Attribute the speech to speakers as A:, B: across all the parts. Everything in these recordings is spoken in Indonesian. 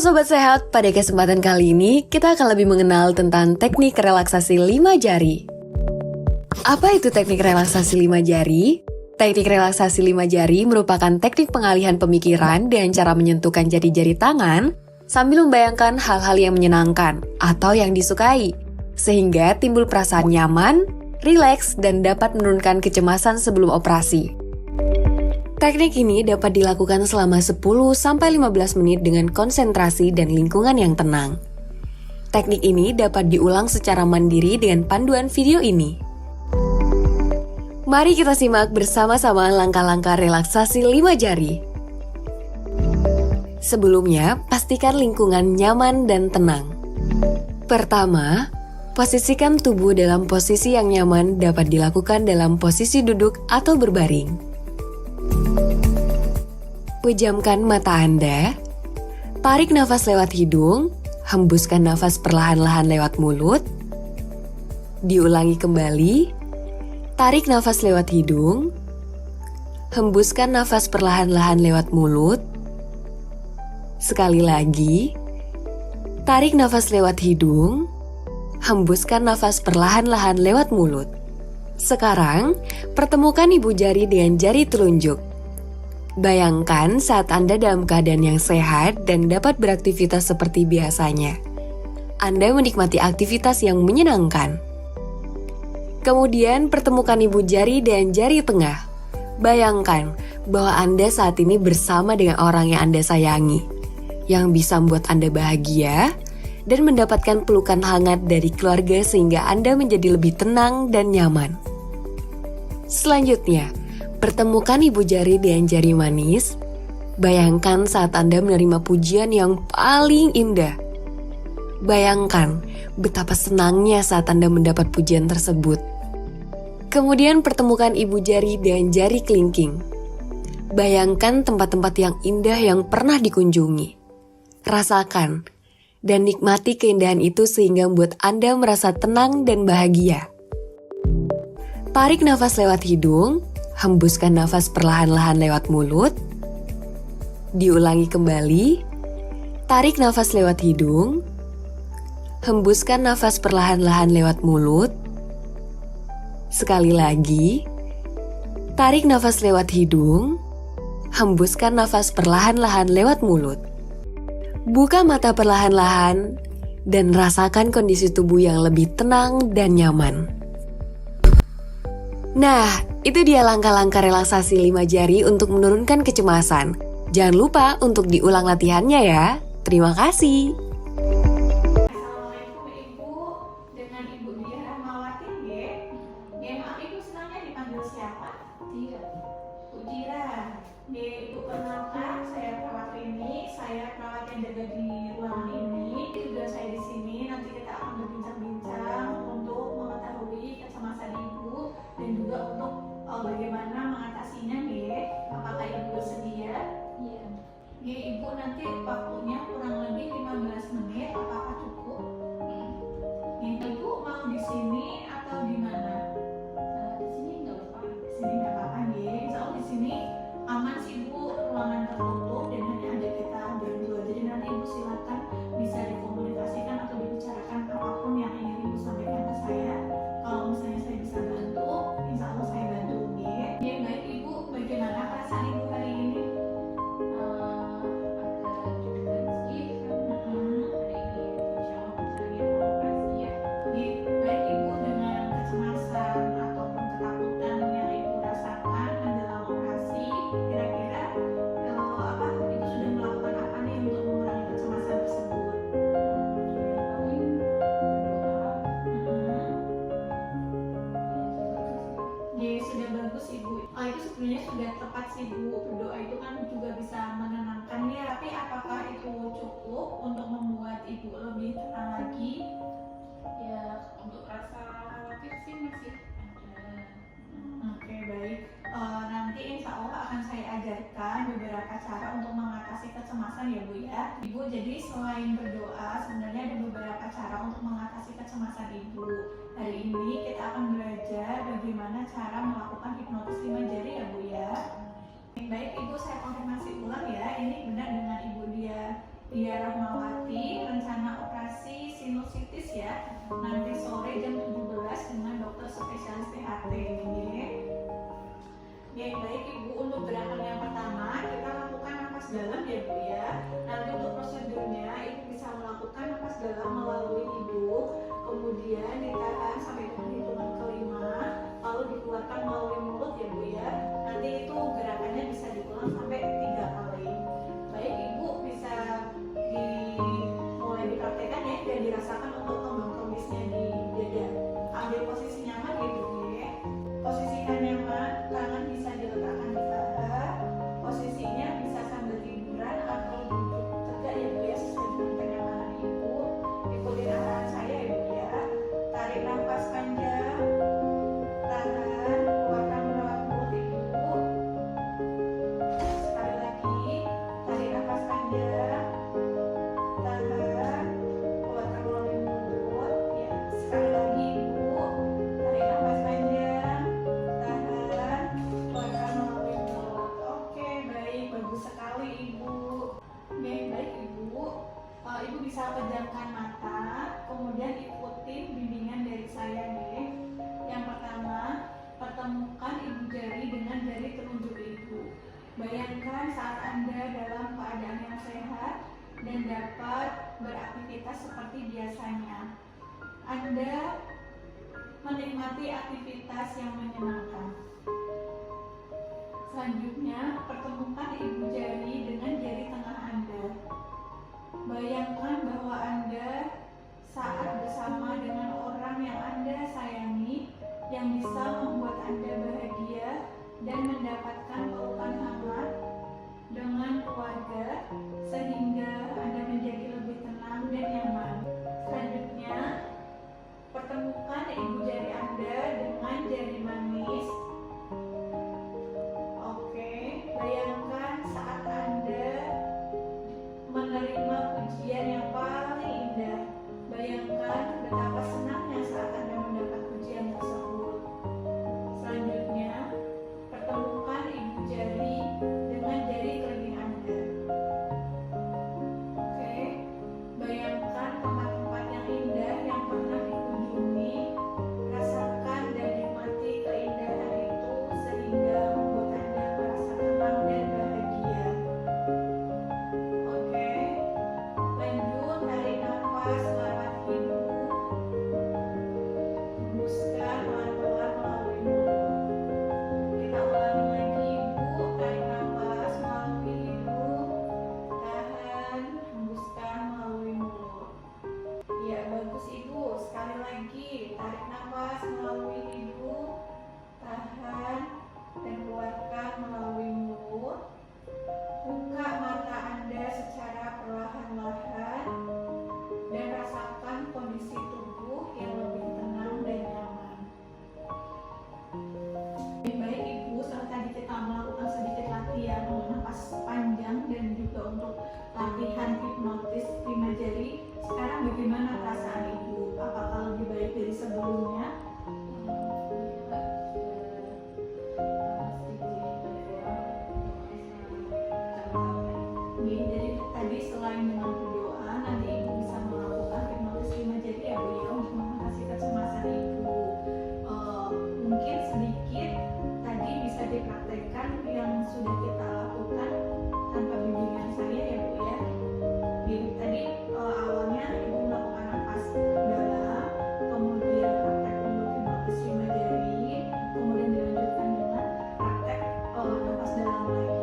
A: Sobat Sehat, pada kesempatan kali ini kita akan lebih mengenal tentang teknik relaksasi 5 jari. Apa itu teknik relaksasi 5 jari? Teknik relaksasi 5 jari merupakan teknik pengalihan pemikiran dengan cara menyentuhkan jari-jari tangan sambil membayangkan hal-hal yang menyenangkan atau yang disukai, sehingga timbul perasaan nyaman, rileks, dan dapat menurunkan kecemasan sebelum operasi. Teknik ini dapat dilakukan selama 10-15 menit dengan konsentrasi dan lingkungan yang tenang. Teknik ini dapat diulang secara mandiri dengan panduan video ini. Mari kita simak bersama-sama langkah-langkah relaksasi 5 jari. Sebelumnya, pastikan lingkungan nyaman dan tenang. Pertama, posisikan tubuh dalam posisi yang nyaman dapat dilakukan dalam posisi duduk atau berbaring. Pejamkan mata Anda, tarik nafas lewat hidung, hembuskan nafas perlahan-lahan lewat mulut. Diulangi kembali, tarik nafas lewat hidung, hembuskan nafas perlahan-lahan lewat mulut. Sekali lagi, tarik nafas lewat hidung, hembuskan nafas perlahan-lahan lewat mulut. Sekarang, pertemukan ibu jari dengan jari telunjuk. Bayangkan saat Anda dalam keadaan yang sehat dan dapat beraktivitas seperti biasanya. Anda menikmati aktivitas yang menyenangkan. Kemudian pertemukan ibu jari dan jari tengah. Bayangkan bahwa Anda saat ini bersama dengan orang yang Anda sayangi, yang bisa membuat Anda bahagia dan mendapatkan pelukan hangat dari keluarga sehingga Anda menjadi lebih tenang dan nyaman. Selanjutnya, pertemukan ibu jari dengan jari manis. Bayangkan saat Anda menerima pujian yang paling indah. Bayangkan betapa senangnya saat Anda mendapat pujian tersebut. Kemudian pertemukan ibu jari dengan jari kelingking. Bayangkan tempat-tempat yang indah yang pernah dikunjungi. Rasakan dan nikmati keindahan itu sehingga membuat Anda merasa tenang dan bahagia. Tarik nafas lewat hidung, hembuskan nafas perlahan-lahan lewat mulut. Diulangi kembali. Tarik nafas lewat hidung. Hembuskan nafas perlahan-lahan lewat mulut. Sekali lagi. Tarik nafas lewat hidung. Hembuskan nafas perlahan-lahan lewat mulut. Buka mata perlahan-lahan dan rasakan kondisi tubuh yang lebih tenang dan nyaman. Nah, itu dia langkah-langkah relaksasi 5 jari untuk menurunkan kecemasan. Jangan lupa untuk diulang latihannya ya. Terima kasih.
B: Assalamualaikum Ibu, dengan Ibu Diah Rahmawati nggih. Nggih, maaf Ibu senangnya dipanggil siapa? Dira. Bu Dira. Nggih, Ibu kenalkan, saya perawat klinik, saya perawat yang jaga di ruangan ini. Juga saya di sini, nanti kita akan berbincang-bincang untuk mengetahui kecemasan Ibu dan juga untuk bagaimana mengatasinya nggih. Apakah Ibu bersedia? Iya. Nggih, Ibu nanti waktunya kurang lebih 15 menit, apakah cukup? Nggih, Ibu mau di sini atau di mana? Di sini nggak apa-apa. Di sini nggak apa-apa nggih. Insya Allah di sini aman sih Bu, ruangan tertutup dan hanya ada kita berdua. Jadi nanti Ibu silakan bisa dikomunikasikan atau dibicarakan apapun yang ingin Ibu sampaikan ke saya. Kalau misalnya saya bisa bantu, insya Allah saya bantu nggih. Nggih, baik Ibu, bagaimana perasaan Ibu hari ini? Sudah bagus Ibu. Itu sebenarnya sudah tepat sih Bu. Berdoa itu kan juga bisa menenangkan ya. Tapi apakah itu cukup untuk membuat Ibu lebih tenang lagi? Ya, untuk rasa khawatir sih masih ada. Oke, baik. Nanti insya Allah akan saya ajarkan beberapa cara untuk mengatasi kecemasan ya Bu ya. Ibu, jadi selain berdoa, sebenarnya ada beberapa cara untuk mengatasi kecemasan Ibu. Hari ini kita akan belajar bagaimana cara melakukan hipnotis 5 jari ya Bu ya. Baik Ibu, saya konfirmasi ulang ya, ini benar dengan Ibu Diah Dia Rahmawati, rencana operasi sinusitis ya, nanti sore jam 17 dengan dokter spesialis THT. Baik Ibu, untuk gerakan yang pertama kita lakukan nafas dalam ya Bu ya. Nanti untuk prosedurnya Ibu bisa melakukan nafas dalam melalui hidung, kemudian ditahan sampai dengan hitungan kelima, lalu dikeluarkan melalui mulut ya Bu ya. Nanti itu gerakannya bisa diulang sampai 3 kali. Baik Ibu, bisa mulai dipraktekkan ya dan dirasakan untuk kembang kembisnya di dada. Ambil posisi nyaman ya Bu ya. Posisikan nyaman, tangan bisa diletakkan di paha. Posisinya bisa sambil tiduran atau duduk tegak ya Bu ya, sesuai dengan kenyamanan Ibu. Ikuti arahan saya ya Bu ya. Tarik nafas panjang, tahan, keluarkan melalui mulut Ibu. Sekali lagi, tarik nafas panjang, tahan, keluarkan melalui mulut. Ya, sekali lagi Ibu, tarik nafas panjang, tahan, keluarkan melalui mulut. Oke, baik, bagus sekali Ibu. Oke, baik Ibu. Ibu bisa pejamkan mata, kemudian ikutin bimbingan dari saya nih. Yang pertama, pertemukan ibu jari dengan jari telunjuk Ibu. Bayangkan saat Anda dalam keadaan yang sehat dan dapat beraktivitas seperti biasanya. Anda menikmati aktivitas yang menyenangkan. Selanjutnya, pertemukan ibu jari dengan jari tengah Anda. Bayangkan bahwa Anda saat bersama dengan orang yang Anda sayangi, yang bisa membuat Anda bahagia dan mendapatkan pelukan hangat dengan keluarga, sehingga Anda menjadi lebih tenang dan nyaman. Selanjutnya, pertemukan ibu jari Anda dengan jari manis. Oke, bayangkan saat Anda menerima pujian yang paling indah. Bayangkan betapa senangnya saat Anda mendapat pujian tersebut. Selanjutnya, pertemukan ibu jari dengan jari kelingking Anda. Oke, bayangkan tempat-tempat yang indah yang pernah dikunjungi. Rasakan dan nikmati keindahan itu sehingga membuat Anda merasa tenang dan bahagia. Oke, lanjut tarik nafas lewat hidung, hembuskan pelan-pelan melalui mulut. Kita ulangi lagi Ibu, tarik nafas melalui hidung, tahan, hembuskan melalui mulut. Ya, bagus Ibu. Sekali lagi, tarik nafas melalui hidung, tahan, dan keluarkan melalui mulut. Buka mata Anda secara perlahan-lahan dan rasakan kondisi tubuh yang lebih tenang dan nyaman. Baik Ibu, setelah tadi kita melakukan sedikit latihan nafas panjang dan juga untuk latihan hipnotis lima jari, sekarang bagaimana perasaan Ibu? Apakah lebih baik dari sebelumnya? Jadi tadi selain dengan berdoa, nanti Ibu bisa melakukan hipnotis lima jari ya Bu ya, untuk mengatasi kecemasan Ibu. Mungkin sedikit tadi bisa dipraktekkan yang sudah kita lakukan tanpa bimbingan saya ya Bu ya. Jadi tadi awalnya Ibu melakukan nafas dalam, kemudian praktek untuk hipnotis lima jari, kemudian dilanjutkan dengan praktek nafas dalam lagi.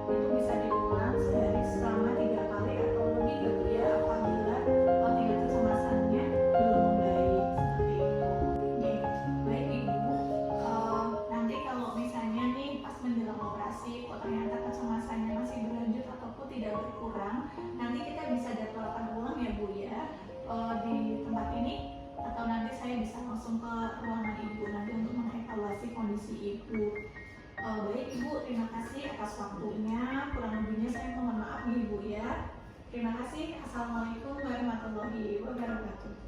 B: Itu bisa diulang sehari selama 3 kali atau lebih ya Bu ya, apabila tingkat kecemasannya belum membaik seperti itu. Oke, baik Ibu. Nanti kalau misalnya nih pas menjelang operasi kok ternyata kecemasannya masih berlanjut ataupun tidak berkurang, nanti kita bisa jadwalkan ulang ya Bu ya, di tempat ini, atau nanti saya bisa langsung ke ruangan Ibu nanti untuk mengevaluasi kondisi Ibu. Baik Ibu, terima kasih atas waktunya. Kurang lebihnya saya mohon maaf nih Ibu ya. Terima kasih. Assalamualaikum warahmatullahi wabarakatuh.